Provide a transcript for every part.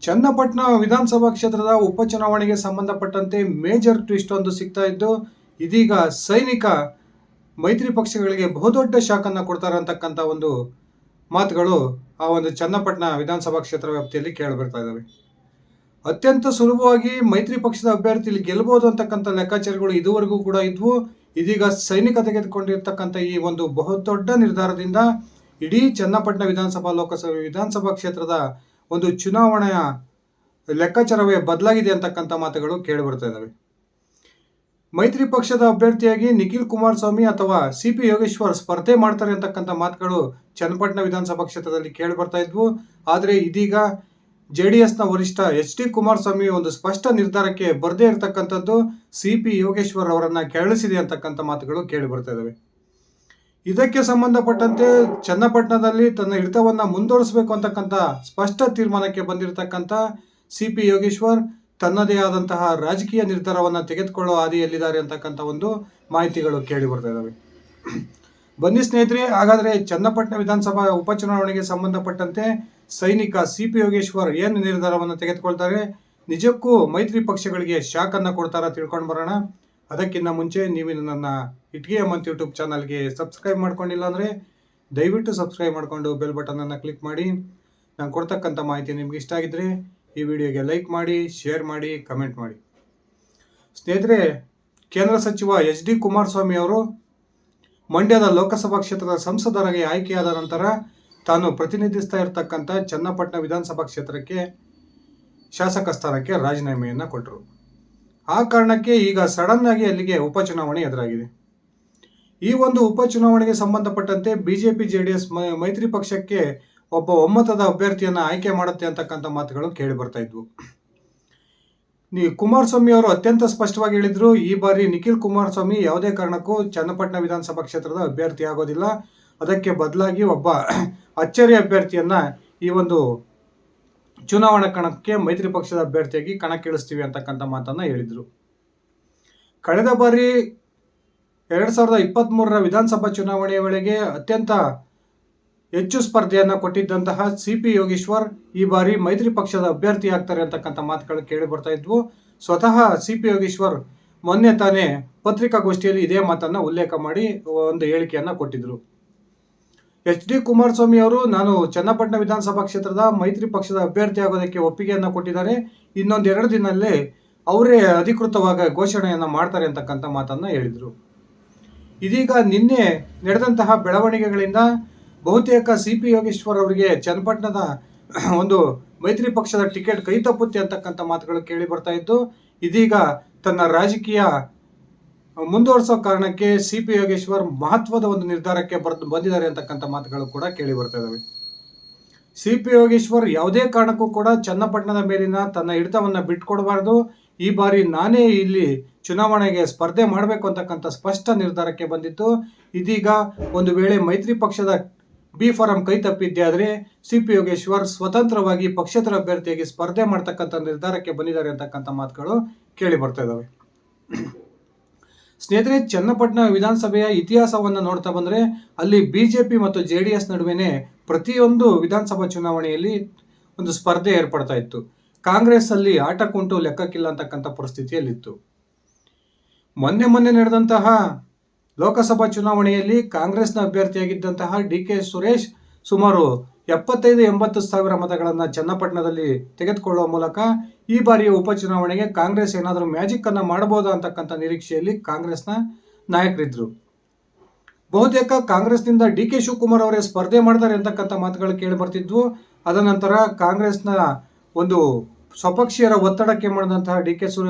ಚನ್ನಪಟ್ಟಣ ವಿಧಾನಸಭಾ ಕ್ಷೇತ್ರದ ಉಪಚುನಾವಣೆಗೆ ಸಂಬಂಧಪಟ್ಟಂತೆ ಮೇಜರ್ ಟ್ವಿಸ್ಟ್ ಒಂದು ಸಿಗ್ತಾ ಇದ್ದು, ಇದೀಗ ಸೈನಿಕ ಮೈತ್ರಿ ಪಕ್ಷಗಳಿಗೆ ಬಹುದೊಡ್ಡ ಶಾಕನ್ನು ಕೊಡ್ತಾರೆ ಅಂತಕ್ಕಂಥ ಒಂದು ಮಾತುಗಳು ಆ ಒಂದು ಚನ್ನಪಟ್ಟಣ ವಿಧಾನಸಭಾ ಕ್ಷೇತ್ರ ವ್ಯಾಪ್ತಿಯಲ್ಲಿ ಕೇಳಿಬರ್ತಾ ಇದ್ದಾವೆ. ಅತ್ಯಂತ ಸುಲಭವಾಗಿ ಮೈತ್ರಿ ಪಕ್ಷದ ಅಭ್ಯರ್ಥಿಯಲ್ಲಿ ಗೆಲ್ಲಬಹುದು ಅಂತಕ್ಕಂಥ ಲೆಕ್ಕಾಚಾರಗಳು ಇದುವರೆಗೂ ಕೂಡ ಇದ್ವು. ಇದೀಗ ಸೈನಿಕ ತೆಗೆದುಕೊಂಡಿರ್ತಕ್ಕಂಥ ಈ ಒಂದು ಬಹುದೊಡ್ಡ ನಿರ್ಧಾರದಿಂದ ಇಡೀ ಚನ್ನಪಟ್ಟಣ ವಿಧಾನಸಭಾ ಕ್ಷೇತ್ರದ ಒಂದು ಚುನಾವಣೆಯ ಲೆಕ್ಕಾಚಾರವೇ ಬದಲಾಗಿದೆ ಅಂತಕ್ಕಂಥ ಮಾತುಗಳು ಕೇಳಿಬರ್ತಾ ಇದ್ದಾವೆ. ಮೈತ್ರಿ ಪಕ್ಷದ ಅಭ್ಯರ್ಥಿಯಾಗಿ ನಿಖಿಲ್ ಕುಮಾರಸ್ವಾಮಿ ಅಥವಾ CP ಯೋಗೇಶ್ವರ್ ಸ್ಪರ್ಧೆ ಮಾಡ್ತಾರೆ ಅಂತಕ್ಕಂಥ ಮಾತುಗಳು ಚನ್ನಪಟ್ಟಣ ವಿಧಾನಸಭಾ ಕ್ಷೇತ್ರದಲ್ಲಿ ಕೇಳಿಬರ್ತಾ ಇದ್ವು. ಆದರೆ ಇದೀಗ JDSನ ವರಿಷ್ಠ HD ಕುಮಾರಸ್ವಾಮಿ ಒಂದು ಸ್ಪಷ್ಟ ನಿರ್ಧಾರಕ್ಕೆ ಬರದೇ ಇರತಕ್ಕಂಥದ್ದು CP ಯೋಗೇಶ್ವರ್ ಅವರನ್ನ ಕೆರಳಿಸಿದೆ ಅಂತಕ್ಕಂಥ ಮಾತುಗಳು ಕೇಳಿಬರ್ತಾ ಇದ್ದಾವೆ. ಇದಕ್ಕೆ ಸಂಬಂಧಪಟ್ಟಂತೆ ಚನ್ನಪಟ್ಟಣದಲ್ಲಿ ತನ್ನ ಹಿಡಿತವನ್ನ ಮುಂದುವರಿಸಬೇಕು ಅಂತಕ್ಕಂಥ ಸ್ಪಷ್ಟ ತೀರ್ಮಾನಕ್ಕೆ ಬಂದಿರತಕ್ಕಂಥ CP ಯೋಗೇಶ್ವರ್ ತನ್ನದೇ ಆದಂತಹ ರಾಜಕೀಯ ನಿರ್ಧಾರವನ್ನು ತೆಗೆದುಕೊಳ್ಳುವ ಹಾದಿಯಲ್ಲಿದ್ದಾರೆ ಅಂತಕ್ಕಂಥ ಒಂದು ಮಾಹಿತಿಗಳು ಕೇಳಿ ಬರ್ತಾ ಇದ್ದಾವೆ. ಬನ್ನಿ ಸ್ನೇಹಿತರೆ, ಹಾಗಾದರೆ ಚನ್ನಪಟ್ಟಣ ವಿಧಾನಸಭಾ ಉಪಚುನಾವಣೆಗೆ ಸಂಬಂಧಪಟ್ಟಂತೆ ಸೈನಿಕ CP ಯೋಗೇಶ್ವರ್ ಏನು ನಿರ್ಧಾರವನ್ನು ತೆಗೆದುಕೊಳ್ತಾರೆ, ನಿಜಕ್ಕೂ ಮೈತ್ರಿ ಪಕ್ಷಗಳಿಗೆ ಶಾಕನ್ನು ಕೊಡ್ತಾರ ತಿಳ್ಕೊಂಡು ಬರೋಣ. ಅದಕ್ಕಿಂತ ಮುಂಚೆ ನೀವು ನನ್ನ ಇಟ್ಗೆ ಮಂತ್ ಯೂಟ್ಯೂಬ್ ಚಾನಲ್ಗೆ ಸಬ್ಸ್ಕ್ರೈಬ್ ಮಾಡ್ಕೊಂಡಿಲ್ಲ ಅಂದರೆ ದಯವಿಟ್ಟು ಸಬ್ಸ್ಕ್ರೈಬ್ ಮಾಡಿಕೊಂಡು ಬೆಲ್ ಬಟನನ್ನು ಕ್ಲಿಕ್ ಮಾಡಿ. ನಾನು ಕೊಡ್ತಕ್ಕಂಥ ಮಾಹಿತಿ ನಿಮ್ಗೆ ಇಷ್ಟ ಆಗಿದ್ದರೆ ಈ ವಿಡಿಯೋಗೆ ಲೈಕ್ ಮಾಡಿ, ಶೇರ್ ಮಾಡಿ, ಕಮೆಂಟ್ ಮಾಡಿ. ಸ್ನೇಹಿತರೆ, ಕೇಂದ್ರ ಸಚಿವ HD ಕುಮಾರಸ್ವಾಮಿ ಅವರು ಮಂಡ್ಯದ ಲೋಕಸಭಾ ಕ್ಷೇತ್ರದ ಸಂಸದರಾಗಿ ಆಯ್ಕೆಯಾದ ನಂತರ ತಾನು ಪ್ರತಿನಿಧಿಸ್ತಾ ಇರತಕ್ಕಂಥ ಚನ್ನಪಟ್ಟಣ ವಿಧಾನಸಭಾ ಕ್ಷೇತ್ರಕ್ಕೆ ಶಾಸಕ ಸ್ಥಾನಕ್ಕೆ ರಾಜೀನಾಮೆಯನ್ನು ಕೊಟ್ಟರು. ಆ ಕಾರಣಕ್ಕೆ ಈಗ ಸಡನ್ ಆಗಿ ಅಲ್ಲಿಗೆ ಉಪಚುನಾವಣೆ ಎದುರಾಗಿದೆ. ಈ ಒಂದು ಉಪಚುನಾವಣೆಗೆ ಸಂಬಂಧಪಟ್ಟಂತೆ BJP JDS ಮೈತ್ರಿ ಪಕ್ಷಕ್ಕೆ ಒಬ್ಬ ಒಮ್ಮತದ ಅಭ್ಯರ್ಥಿಯನ್ನು ಆಯ್ಕೆ ಮಾಡುತ್ತೆ ಅಂತಕ್ಕಂಥ ಮಾತುಗಳು ಕೇಳಿ ಬರ್ತಾ ಇದ್ವು. ಕುಮಾರಸ್ವಾಮಿ ಅವರು ಅತ್ಯಂತ ಸ್ಪಷ್ಟವಾಗಿ ಹೇಳಿದ್ರು, ಈ ಬಾರಿ ನಿಖಿಲ್ ಕುಮಾರಸ್ವಾಮಿ ಯಾವುದೇ ಕಾರಣಕ್ಕೂ ಚನ್ನಪಟ್ಟಣ ವಿಧಾನಸಭಾ ಕ್ಷೇತ್ರದ ಅಭ್ಯರ್ಥಿ ಆಗೋದಿಲ್ಲ, ಅದಕ್ಕೆ ಬದಲಾಗಿ ಒಬ್ಬ ಅಚ್ಚರಿ ಅಭ್ಯರ್ಥಿಯನ್ನ ಈ ಒಂದು ಚುನಾವಣಾ ಕಣಕ್ಕೆ ಮೈತ್ರಿ ಪಕ್ಷದ ಅಭ್ಯರ್ಥಿಯಾಗಿ ಕಣಕ್ಕಿಳಿಸ್ತೀವಿ ಅಂತಕ್ಕಂಥ ಮಾತನ್ನ ಹೇಳಿದ್ರು. ಕಳೆದ ಬಾರಿ 2023ರ ವಿಧಾನಸಭಾ ಚುನಾವಣೆಯ ವೇಳೆಗೆ ಅತ್ಯಂತ ಹೆಚ್ಚು ಸ್ಪರ್ಧೆಯನ್ನು ಕೊಟ್ಟಿದ್ದಂತಹ CP ಯೋಗೇಶ್ವರ್ ಈ ಬಾರಿ ಮೈತ್ರಿ ಪಕ್ಷದ ಅಭ್ಯರ್ಥಿ ಆಗ್ತಾರೆ ಅಂತಕ್ಕಂಥ ಮಾತುಗಳು ಕೇಳಿ ಬರ್ತಾ ಇದ್ವು. ಸ್ವತಃ CP ಯೋಗೇಶ್ವರ್ ಮೊನ್ನೆ ತಾನೇ ಪತ್ರಿಕಾಗೋಷ್ಠಿಯಲ್ಲಿ ಇದೇ ಮಾತನ್ನ ಉಲ್ಲೇಖ ಮಾಡಿ ಒಂದು ಹೇಳಿಕೆಯನ್ನ ಕೊಟ್ಟಿದ್ರು. HD ಕುಮಾರಸ್ವಾಮಿ ಅವರು ನಾನು ಚನ್ನಪಟ್ಟಣ ವಿಧಾನಸಭಾ ಕ್ಷೇತ್ರದ ಮೈತ್ರಿ ಪಕ್ಷದ ಅಭ್ಯರ್ಥಿ ಆಗೋದಕ್ಕೆ ಒಪ್ಪಿಗೆಯನ್ನು ಕೊಟ್ಟಿದ್ದಾರೆ, ಇನ್ನೊಂದು 2 ದಿನದಲ್ಲೇ ಅವರೇ ಅಧಿಕೃತವಾಗಿ ಘೋಷಣೆಯನ್ನು ಮಾಡ್ತಾರೆ ಅಂತಕ್ಕಂಥ ಮಾತನ್ನ ಹೇಳಿದರು. ಇದೀಗ ನಿನ್ನೆ ನಡೆದಂತಹ ಬೆಳವಣಿಗೆಗಳಿಂದ ಬಹುತೇಕ CP ಯೋಗೇಶ್ವರ್ ಅವರಿಗೆ ಚನ್ನಪಟ್ಟಣದ ಒಂದು ಮೈತ್ರಿ ಪಕ್ಷದ ಟಿಕೆಟ್ ಕೈ ತಪ್ಪುತ್ತೆ ಅಂತಕ್ಕಂಥ ಮಾತುಗಳು ಕೇಳಿ ಬರ್ತಾ ಇದ್ದು, ಇದೀಗ ತನ್ನ ರಾಜಕೀಯ ಮುಂದುವರಿಸೋ ಕಾರಣಕ್ಕೆ CP ಯೋಗೇಶ್ವರ್ ಮಹತ್ವದ ಒಂದು ನಿರ್ಧಾರಕ್ಕೆ ಬಂದಿದ್ದಾರೆ ಅಂತಕ್ಕಂಥ ಮಾತುಗಳು ಕೂಡ ಕೇಳಿ ಬರ್ತಾ ಇದ್ದಾವೆ. CP ಯೋಗೇಶ್ವರ್ ಯಾವುದೇ ಕಾರಣಕ್ಕೂ ಕೂಡ ಚನ್ನಪಟ್ಟಣದ ಮೇಲಿನ ತನ್ನ ಹಿಡಿತವನ್ನು ಬಿಟ್ಕೊಡಬಾರ್ದು, ಈ ಬಾರಿ ನಾನೇ ಇಲ್ಲಿ ಚುನಾವಣೆಗೆ ಸ್ಪರ್ಧೆ ಮಾಡಬೇಕು ಅಂತಕ್ಕಂಥ ಸ್ಪಷ್ಟ ನಿರ್ಧಾರಕ್ಕೆ ಬಂದಿತ್ತು. ಇದೀಗ ಒಂದು ವೇಳೆ ಮೈತ್ರಿ ಪಕ್ಷದ B ಫಾರಂ ಕೈ ತಪ್ಪಿದ್ದೆ ಆದರೆ CP ಯೋಗೇಶ್ವರ್ ಸ್ವತಂತ್ರವಾಗಿ ಪಕ್ಷೇತರ ಅಭ್ಯರ್ಥಿಯಾಗಿ ಸ್ಪರ್ಧೆ ಮಾಡ್ತಕ್ಕಂಥ ನಿರ್ಧಾರಕ್ಕೆ ಬಂದಿದ್ದಾರೆ ಅಂತಕ್ಕಂಥ ಮಾತುಗಳು ಕೇಳಿ ಬರ್ತಾ ಇದ್ದಾವೆ. ಸ್ನೇಹಿತರೆ, ಚನ್ನಪಟ್ಟಣ ವಿಧಾನಸಭೆಯ ಇತಿಹಾಸವನ್ನು ನೋಡ್ತಾ ಬಂದರೆ ಅಲ್ಲಿ BJP ಮತ್ತು JDS ನಡುವೆನೇ ಪ್ರತಿಯೊಂದು ವಿಧಾನಸಭಾ ಚುನಾವಣೆಯಲ್ಲಿ ಒಂದು ಸ್ಪರ್ಧೆ ಏರ್ಪಡ್ತಾ ಇತ್ತು. ಕಾಂಗ್ರೆಸ್ ಅಲ್ಲಿ ಆಟ ಕುಂಟು ಲೆಕ್ಕಕ್ಕಿಲ್ಲ ಅಂತಕ್ಕಂಥ ಪರಿಸ್ಥಿತಿಯಲ್ಲಿತ್ತು. ಮೊನ್ನೆ ನಡೆದಂತಹ ಲೋಕಸಭಾ ಚುನಾವಣೆಯಲ್ಲಿ ಕಾಂಗ್ರೆಸ್ನ ಅಭ್ಯರ್ಥಿಯಾಗಿದ್ದಂತಹ DK ಸುರೇಶ್ ಸುಮಾರು 75-80 ಸಾವಿರ ಮತಗಳನ್ನು ಚನ್ನಪಟ್ಟಣದಲ್ಲಿ ತೆಗೆದುಕೊಳ್ಳುವ ಮೂಲಕ ಈ ಬಾರಿಯ ಉಪಚುನಾವಣೆಗೆ ಕಾಂಗ್ರೆಸ್ ಏನಾದರೂ ಮ್ಯಾಜಿಕ್ ಅನ್ನು ಮಾಡಬಹುದಾ ಅಂತಕ್ಕಂಥ ನಿರೀಕ್ಷೆಯಲ್ಲಿ ಕಾಂಗ್ರೆಸ್ನ ನಾಯಕರಿದ್ರು. ಬಹುತೇಕ ಕಾಂಗ್ರೆಸ್ನಿಂದ DK ಶಿವಕುಮಾರ್ ಅವರೇ ಸ್ಪರ್ಧೆ ಮಾಡ್ತಾರೆ ಅಂತಕ್ಕಂಥ ಮಾತುಗಳು ಕೇಳಿ ಬರ್ತಿದ್ವು. ಅದನಂತರ ಕಾಂಗ್ರೆಸ್ನ ಒಂದು ಸ್ವಪಕ್ಷೀಯರ ಒತ್ತಡಕ್ಕೆ ಮಾಡಿದಂತಹ DK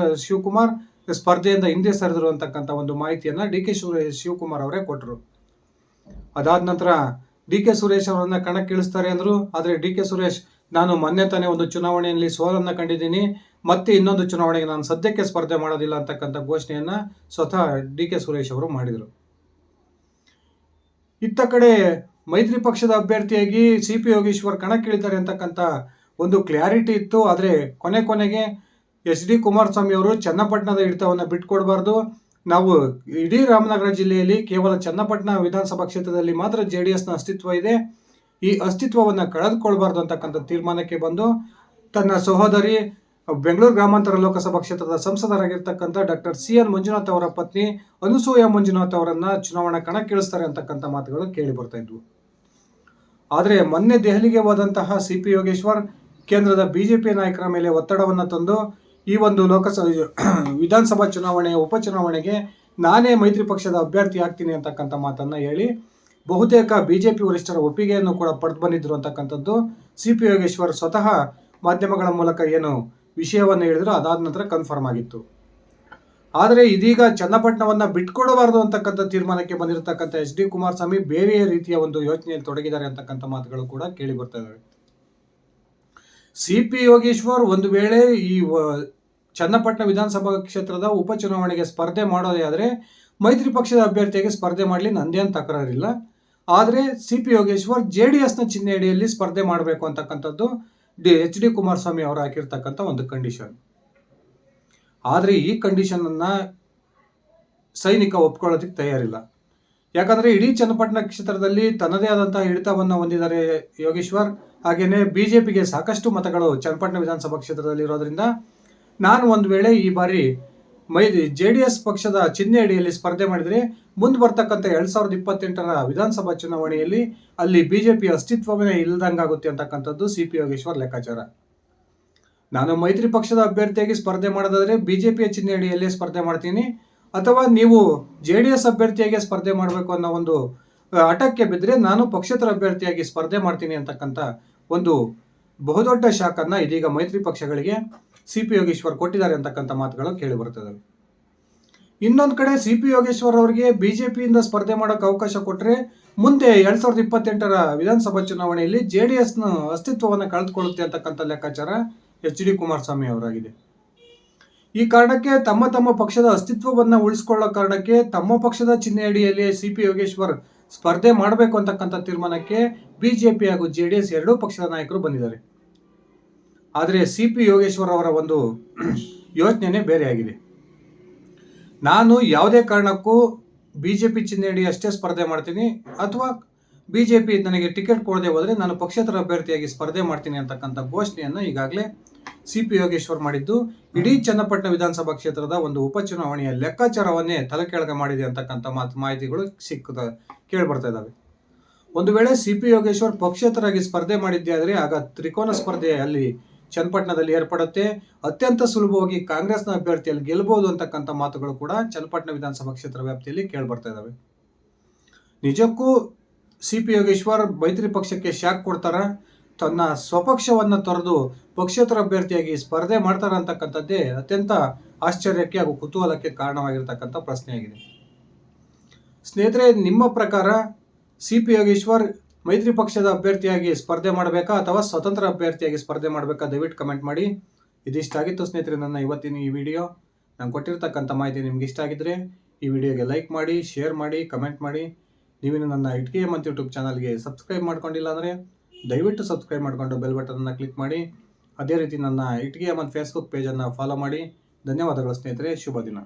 ಶಿವಕುಮಾರ್ ಸ್ಪರ್ಧೆಯಿಂದ ಹಿಂದೆ ಸರಿದ್ರು ಅಂತಕ್ಕಂಥ ಒಂದು ಮಾಹಿತಿಯನ್ನ DK ಶಿವಕುಮಾರ್ ಅವರೇ ಕೊಟ್ಟರು. ಅದಾದ ನಂತರ DK ಸುರೇಶ್ ಅವರನ್ನ ಕಣಕ್ಕಿಳಿಸ್ತಾರೆ ಅಂದ್ರು. ಆದರೆ DK ಸುರೇಶ್ ನಾನು ಮೊನ್ನೆ ತಾನೇ ಒಂದು ಚುನಾವಣೆಯಲ್ಲಿ ಸೋಲನ್ನು ಕಂಡಿದ್ದೀನಿ, ಮತ್ತೆ ಇನ್ನೊಂದು ಚುನಾವಣೆಗೆ ನಾನು ಸದ್ಯಕ್ಕೆ ಸ್ಪರ್ಧೆ ಮಾಡೋದಿಲ್ಲ ಅಂತಕ್ಕಂಥ ಘೋಷಣೆಯನ್ನ ಸ್ವತಃ DK ಸುರೇಶ್ ಅವರು ಮಾಡಿದರು. ಇತ್ತ ಕಡೆ ಮೈತ್ರಿ ಪಕ್ಷದ ಅಭ್ಯರ್ಥಿಯಾಗಿ CP ಯೋಗೇಶ್ವರ್ ಕಣಕ್ಕಿಳಿತಾರೆ ಅಂತಕ್ಕಂಥ ಒಂದು ಕ್ಲಾರಿಟಿ ಇತ್ತು. ಆದರೆ ಕೊನೆಗೆ HD ಕುಮಾರಸ್ವಾಮಿ ಅವರು ಚನ್ನಪಟ್ಟಣದ ಹಿಡಿತವನ್ನು ಬಿಟ್ಕೊಡ್ಬಾರ್ದು, ನಾವು ಇಡೀ ರಾಮನಗರ ಜಿಲ್ಲೆಯಲ್ಲಿ ಕೇವಲ ಚನ್ನಪಟ್ಟಣ ವಿಧಾನಸಭಾ ಕ್ಷೇತ್ರದಲ್ಲಿ ಮಾತ್ರ JDSನ ಅಸ್ತಿತ್ವ ಇದೆ, ಈ ಅಸ್ತಿತ್ವವನ್ನು ಕಳೆದುಕೊಳ್ಬಾರ್ದು ಅಂತಕ್ಕಂಥ ತೀರ್ಮಾನಕ್ಕೆ ಬಂದು ತನ್ನ ಸಹೋದರಿ ಬೆಂಗಳೂರು ಗ್ರಾಮಾಂತರ ಲೋಕಸಭಾ ಕ್ಷೇತ್ರದ ಸಂಸದರಾಗಿರ್ತಕ್ಕಂಥ ಡಾಕ್ಟರ್ CN ಮಂಜುನಾಥ್ ಅವರ ಪತ್ನಿ ಅನಸೂಯ ಮಂಜುನಾಥ್ ಅವರನ್ನ ಚುನಾವಣಾ ಕಣಕ್ಕಿಳಿಸ್ತಾರೆ ಅಂತಕ್ಕಂಥ ಮಾತುಗಳು ಕೇಳಿ ಬರ್ತಾ ಇದ್ವು. ಆದರೆ ಮೊನ್ನೆ ದೆಹಲಿಗೆ ಹೋದಂತಹ CP ಯೋಗೇಶ್ವರ್ ಕೇಂದ್ರದ ಬಿಜೆಪಿ ನಾಯಕರ ಮೇಲೆ ಒತ್ತಡವನ್ನು ತಂದು ಈ ಒಂದು ವಿಧಾನಸಭಾ ಚುನಾವಣೆಯ ಉಪಚುನಾವಣೆಗೆ ನಾನೇ ಮೈತ್ರಿ ಪಕ್ಷದ ಅಭ್ಯರ್ಥಿ ಆಗ್ತೀನಿ ಅಂತಕ್ಕಂಥ ಮಾತನ್ನ ಹೇಳಿ ಬಹುತೇಕ ಬಿಜೆಪಿ ವರಿಷ್ಠರ ಒಪ್ಪಿಗೆಯನ್ನು ಕೂಡ ಪಡೆದು ಬಂದಿದ್ರು ಅಂತಕ್ಕಂಥದ್ದು CP ಯೋಗೇಶ್ವರ್ ಸ್ವತಃ ಮಾಧ್ಯಮಗಳ ಮೂಲಕ ಏನು ವಿಷಯವನ್ನು ಹೇಳಿದ್ರು ಅದಾದ ನಂತರ ಕನ್ಫರ್ಮ್ ಆಗಿತ್ತು. ಆದರೆ ಇದೀಗ ಚನ್ನಪಟ್ಟಣವನ್ನು ಬಿಟ್ಕೊಡಬಾರದು ಅಂತಕ್ಕಂಥ ತೀರ್ಮಾನಕ್ಕೆ ಬಂದಿರತಕ್ಕಂಥ HD ಕುಮಾರಸ್ವಾಮಿ ಬೇರೆ ರೀತಿಯ ಒಂದು ಯೋಚನೆಯಲ್ಲಿ ತೊಡಗಿದ್ದಾರೆ ಅಂತಕ್ಕಂಥ ಮಾತುಗಳು ಕೂಡ ಕೇಳಿ ಬರ್ತಾ ಇದ್ದಾವೆ. CP ಯೋಗೇಶ್ವರ್ ಒಂದು ವೇಳೆ ಈ ಚನ್ನಪಟ್ಟಣ ವಿಧಾನಸಭಾ ಕ್ಷೇತ್ರದ ಉಪಚುನಾವಣೆಗೆ ಸ್ಪರ್ಧೆ ಮಾಡೋದೇ ಆದರೆ ಮೈತ್ರಿ ಪಕ್ಷದ ಅಭ್ಯರ್ಥಿಯಾಗಿ ಸ್ಪರ್ಧೆ ಮಾಡಲಿ ನಂದೇನು ತಕರಾರಿಲ್ಲ. ಆದರೆ CP ಯೋಗೇಶ್ವರ್ JDSನ ಚಿಹ್ನೆ ಅಡಿಯಲ್ಲಿ ಸ್ಪರ್ಧೆ ಮಾಡಬೇಕು ಅಂತಕ್ಕಂಥದ್ದು HD ಕುಮಾರಸ್ವಾಮಿ ಅವರು ಹಾಕಿರ್ತಕ್ಕಂಥ ಒಂದು ಕಂಡೀಷನ್. ಆದರೆ ಈ ಕಂಡೀಷನನ್ನು ಸೈನಿಕ ಒಪ್ಕೊಳ್ಳೋದಕ್ಕೆ ತಯಾರಿಲ್ಲ. ಯಾಕಂದರೆ ಇಡೀ ಚನ್ನಪಟ್ಟಣ ಕ್ಷೇತ್ರದಲ್ಲಿ ತನ್ನದೇ ಆದಂತಹ ಹಿಡಿತವನ್ನು ಹೊಂದಿದ್ದಾರೆ ಯೋಗೇಶ್ವರ್. ಹಾಗೆಯೇ BJPಗೆ ಸಾಕಷ್ಟು ಮತಗಳು ಚನ್ನಪಟ್ಟಣ ವಿಧಾನಸಭಾ ಕ್ಷೇತ್ರದಲ್ಲಿ ಇರೋದ್ರಿಂದ ನಾನು ಒಂದು ವೇಳೆ ಈ ಬಾರಿ JDS ಪಕ್ಷದ ಚಿಹ್ನೆ ಅಡಿಯಲ್ಲಿ ಸ್ಪರ್ಧೆ ಮಾಡಿದರೆ ಮುಂದೆ ಬರ್ತಕ್ಕಂಥ 2028ರ ವಿಧಾನಸಭಾ ಚುನಾವಣೆಯಲ್ಲಿ ಅಲ್ಲಿ BJP ಅಸ್ತಿತ್ವವೇ ಇಲ್ಲದಂಗಾಗುತ್ತೆ ಅಂತಕ್ಕಂಥದ್ದು CP ಯೋಗೇಶ್ವರ್ ಲೆಕ್ಕಾಚಾರ. ನಾನು ಮೈತ್ರಿ ಪಕ್ಷದ ಅಭ್ಯರ್ಥಿಯಾಗಿ ಸ್ಪರ್ಧೆ ಮಾಡೋದಾದರೆ BJPಯ ಚಿಹ್ನೆ ಅಡಿಯಲ್ಲಿ ಸ್ಪರ್ಧೆ ಮಾಡ್ತೀನಿ, ಅಥವಾ ನೀವು JDS ಅಭ್ಯರ್ಥಿಯಾಗಿ ಸ್ಪರ್ಧೆ ಮಾಡಬೇಕು ಅನ್ನೋ ಒಂದು ಹಠಕ್ಕೆ ಬಿದ್ದರೆ ನಾನು ಪಕ್ಷೇತರ ಅಭ್ಯರ್ಥಿಯಾಗಿ ಸ್ಪರ್ಧೆ ಮಾಡ್ತೀನಿ ಅಂತಕ್ಕಂಥ ಒಂದು ಬಹುದೊಡ್ಡ ಶಾಕನ್ನು ಇದೀಗ ಮೈತ್ರಿ ಪಕ್ಷಗಳಿಗೆ CP ಯೋಗೇಶ್ವರ್ ಕೊಟ್ಟಿದ್ದಾರೆ ಅಂತಕ್ಕಂಥ ಮಾತುಗಳು ಕೇಳಿ ಬರ್ತದೆ. ಇನ್ನೊಂದು ಕಡೆ CP ಯೋಗೇಶ್ವರ್ ಅವರಿಗೆ BJPಯಿಂದ ಸ್ಪರ್ಧೆ ಮಾಡೋಕ್ಕೆ ಅವಕಾಶ ಕೊಟ್ಟರೆ ಮುಂದೆ 2028ರ ವಿಧಾನಸಭಾ ಚುನಾವಣೆಯಲ್ಲಿ JDSನ ಅಸ್ತಿತ್ವವನ್ನು ಕಳೆದುಕೊಳ್ಳುತ್ತೆ ಅಂತಕ್ಕಂಥ ಲೆಕ್ಕಾಚಾರ HD ಕುಮಾರಸ್ವಾಮಿ ಅವರಾಗಿದೆ. ಈ ಕಾರಣಕ್ಕೆ ತಮ್ಮ ಪಕ್ಷದ ಅಸ್ತಿತ್ವವನ್ನು ಉಳಿಸ್ಕೊಳ್ಳೋ ಕಾರಣಕ್ಕೆ ತಮ್ಮ ಪಕ್ಷದ ಚಿಹ್ನೆ ಅಡಿಯಲ್ಲಿ CP ಯೋಗೇಶ್ವರ್ ಸ್ಪರ್ಧೆ ಮಾಡಬೇಕು ಅಂತಕ್ಕಂಥ ತೀರ್ಮಾನಕ್ಕೆ BJP ಹಾಗೂ JDS ಎರಡೂ ಪಕ್ಷದ ನಾಯಕರು ಬಂದಿದ್ದಾರೆ. ಆದರೆ CP ಯೋಗೇಶ್ವರ್ ಅವರ ಒಂದು ಯೋಚನೆ ಬೇರೆಯಾಗಿದೆ. ನಾನು ಯಾವುದೇ ಕಾರಣಕ್ಕೂ BJP ಚಿಹ್ನೆ ಅಡಿ ಅಷ್ಟೇ ಸ್ಪರ್ಧೆ ಮಾಡ್ತೀನಿ, ಅಥವಾ BJP ನನಗೆ ಟಿಕೆಟ್ ಕೊಡದೆ ಹೋದರೆ ನಾನು ಪಕ್ಷೇತರ ಅಭ್ಯರ್ಥಿಯಾಗಿ ಸ್ಪರ್ಧೆ ಮಾಡ್ತೀನಿ ಅಂತಕ್ಕಂಥ ಘೋಷಣೆಯನ್ನು ಈಗಾಗಲೇ CP ಯೋಗೇಶ್ವರ್ ಮಾಡಿದ್ದು ಇಡೀ ಚನ್ನಪಟ್ಟಣ ವಿಧಾನಸಭಾ ಕ್ಷೇತ್ರದ ಒಂದು ಉಪಚುನಾವಣೆಯ ಲೆಕ್ಕಾಚಾರವನ್ನೇ ತಲೆಕೆಳಗೆ ಮಾಡಿದೆ ಅಂತಕ್ಕಂಥ ಮಾಹಿತಿಗಳು ಕೇಳಿ ಬರ್ತಾ ಇದ್ದಾವೆ. ಒಂದು ವೇಳೆ CP ಯೋಗೇಶ್ವರ್ ಪಕ್ಷೇತರಾಗಿ ಸ್ಪರ್ಧೆ ಮಾಡಿದ್ದೇ ಆದರೆ ಆಗ ತ್ರಿಕೋನ ಸ್ಪರ್ಧೆ ಅಲ್ಲಿ ಚನ್ನಪಟ್ಟಣದಲ್ಲಿ ಏರ್ಪಡುತ್ತೆ. ಅತ್ಯಂತ ಸುಲಭವಾಗಿ ಕಾಂಗ್ರೆಸ್ನ ಅಭ್ಯರ್ಥಿಯಲ್ಲಿ ಗೆಲ್ಲಬಹುದು ಅಂತಕ್ಕಂಥ ಮಾತುಗಳು ಕೂಡ ಚನ್ನಪಟ್ಟಣ ವಿಧಾನಸಭಾ ಕ್ಷೇತ್ರ ವ್ಯಾಪ್ತಿಯಲ್ಲಿ ಕೇಳಿ ಬರ್ತಾ ಇದ್ದಾವೆ. ನಿಜಕ್ಕೂ CP ಯೋಗೇಶ್ವರ್ ಮೈತ್ರಿ ಪಕ್ಷಕ್ಕೆ ಶಾಕ್ ಕೊಡ್ತಾರ, ತನ್ನ ಸ್ವಪಕ್ಷವನ್ನು ತೊರೆದು ಪಕ್ಷೇತರ ಅಭ್ಯರ್ಥಿಯಾಗಿ ಸ್ಪರ್ಧೆ ಮಾಡ್ತಾರ ಅಂತಕ್ಕಂಥದ್ದೇ ಅತ್ಯಂತ ಆಶ್ಚರ್ಯಕ್ಕೆ ಹಾಗೂ ಕುತೂಹಲಕ್ಕೆ ಕಾರಣವಾಗಿರ್ತಕ್ಕಂಥ ಪ್ರಶ್ನೆಯಾಗಿದೆ. ಸ್ನೇಹಿತರೆ, ನಿಮ್ಮ ಪ್ರಕಾರ CP ಯೋಗೇಶ್ವರ್ ಮೈತ್ರಿ ಪಕ್ಷದ ಅಭ್ಯರ್ಥಿಯಾಗಿ ಸ್ಪರ್ಧೆ ಮಾಡಬೇಕಾ ಅಥವಾ ಸ್ವತಂತ್ರ ಅಭ್ಯರ್ಥಿಯಾಗಿ ಸ್ಪರ್ಧೆ ಮಾಡಬೇಕಾ? ದಯವಿಟ್ಟು ಕಮೆಂಟ್ ಮಾಡಿ. ಇದಿಷ್ಟಾಗಿತ್ತು ಸ್ನೇಹಿತರೆ ನನ್ನ ಇವತ್ತಿನ ಈ ವಿಡಿಯೋ. ನಾನು ಕೊಟ್ಟಿರ್ತಕ್ಕಂಥ ಮಾಹಿತಿ ನಿಮ್ಗೆ ಇಷ್ಟ ಆಗಿದ್ರೆ ಈ ವಿಡಿಯೋಗೆ ಲೈಕ್ ಮಾಡಿ, ಶೇರ್ ಮಾಡಿ, ಕಮೆಂಟ್ ಮಾಡಿ. ನೀವಿನ್ನು ನನ್ನ ITKM ಅಂತ ಯೂಟ್ಯೂಬ್ ಚಾನಲ್ಗೆ ಸಬ್ಸ್ಕ್ರೈಬ್ ಮಾಡ್ಕೊಂಡಿಲ್ಲ ಅಂದರೆ ದಯವಿಟ್ಟು ಸಬ್ಸ್ಕ್ರೈಬ್ ಮಾಡಿಕೊಂಡು ಬೆಲ್ ಬಟನನ್ನು ಕ್ಲಿಕ್ ಮಾಡಿ. ಅದೇ ರೀತಿ ನನ್ನ ITKM ಅಂತ ಫೇಸ್ಬುಕ್ ಪೇಜನ್ನು ಫಾಲೋ ಮಾಡಿ. ಧನ್ಯವಾದಗಳು ಸ್ನೇಹಿತರೆ, ಶುಭ ದಿನ.